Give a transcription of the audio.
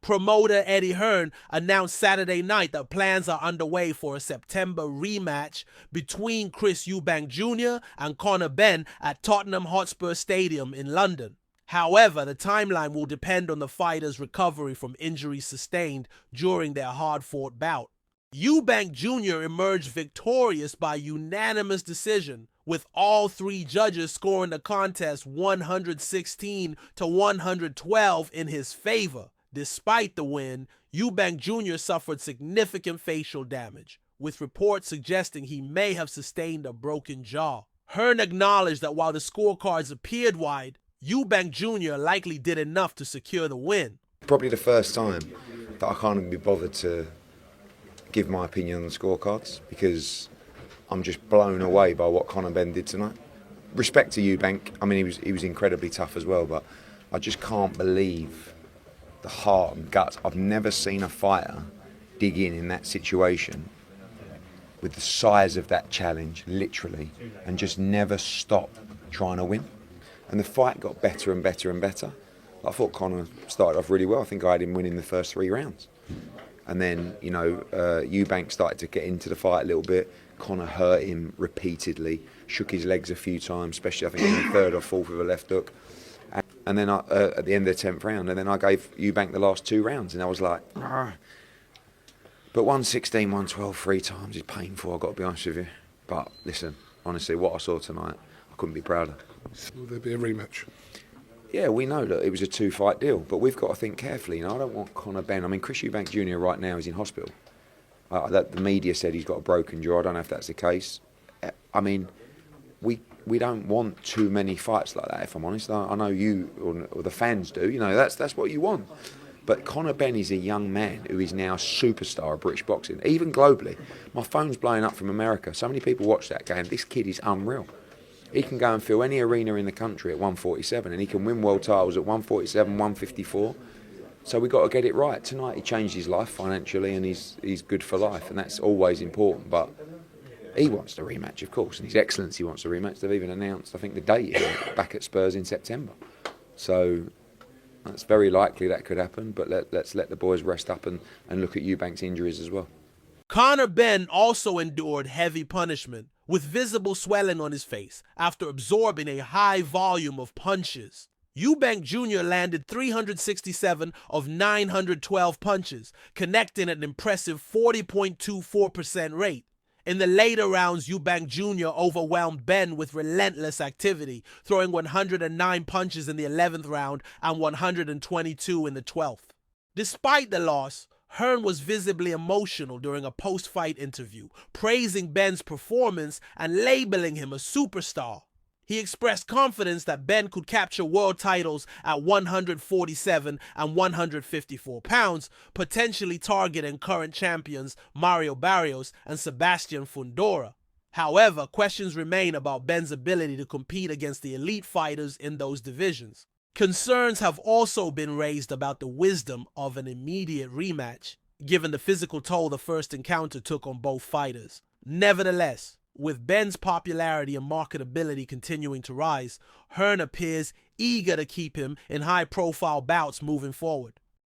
Promoter Eddie Hearn announced Saturday night that plans are underway for a September rematch between Chris Eubank Jr. and Conor Benn at Tottenham Hotspur Stadium in London. However, the timeline will depend on the fighters' recovery from injuries sustained during their hard-fought bout. Eubank Jr. emerged victorious by unanimous decision, with all three judges scoring the contest 116 to 112 in his favor. Despite the win, Eubank Jr. suffered significant facial damage, with reports suggesting he may have sustained a broken jaw. Hearn acknowledged that while the scorecards appeared wide, Eubank Jr. likely did enough to secure the win. Probably the first time that I can't even be bothered to give my opinion on the scorecards, because I'm just blown away by what Conor Benn did tonight. Respect to Eubank, I mean he was incredibly tough as well, but I just can't believe the heart and guts. I've never seen a fighter dig in that situation with the size of that challenge, literally, and just never stop trying to win. And the fight got better and better and better. I thought Conor started off really well. I think I had him winning the first 3 rounds. And then, Eubank started to get into the fight a little bit. Conor hurt him repeatedly, shook his legs a few times, especially I think in the 3rd or 4th with a left hook. And then at the end of the 10th round, and then I gave Eubank the last 2 rounds, and I was like, ah. But 116, 112 3 times is painful, I've got to be honest with you. But listen, honestly, what I saw tonight, I couldn't be prouder. Will there be a rematch? Yeah, we know that it was a 2-fight deal, but we've got to think carefully. I don't want Conor Benn. I mean, Chris Eubank Jr. right now is in hospital. The media said he's got a broken jaw. I don't know if that's the case. I mean, we don't want too many fights like that, if I'm honest. I know you or the fans do. That's what you want. But Conor Benn is a young man who is now a superstar of British boxing, even globally. My phone's blowing up from America. So many people watch that game. This kid is unreal. He can go and fill any arena in the country at 147, and he can win world titles at 147, 154. So we've got to get it right. Tonight he changed his life financially, and he's good for life, and that's always important. But he wants the rematch, of course, and His Excellency wants the rematch. They've even announced, I think, the date back at Spurs in September. So it's very likely that could happen, but let's let the boys rest up and look at Eubank's injuries as well. Conor Benn also endured heavy punishment, with visible swelling on his face after absorbing a high volume of punches. Eubank Jr. landed 367 of 912 punches, connecting at an impressive 40.24% rate. In the later rounds, Eubank Jr. overwhelmed Benn with relentless activity, throwing 109 punches in the 11th round and 122 in the 12th. Despite the loss, Hearn was visibly emotional during a post-fight interview, praising Benn's performance and labeling him a superstar. He expressed confidence that Benn could capture world titles at 147 and 154 pounds, potentially targeting current champions Mario Barrios and Sebastian Fundora. However, questions remain about Benn's ability to compete against the elite fighters in those divisions. Concerns have also been raised about the wisdom of an immediate rematch, given the physical toll the first encounter took on both fighters. Nevertheless, with Benn's popularity and marketability continuing to rise, Hearn appears eager to keep him in high-profile bouts moving forward.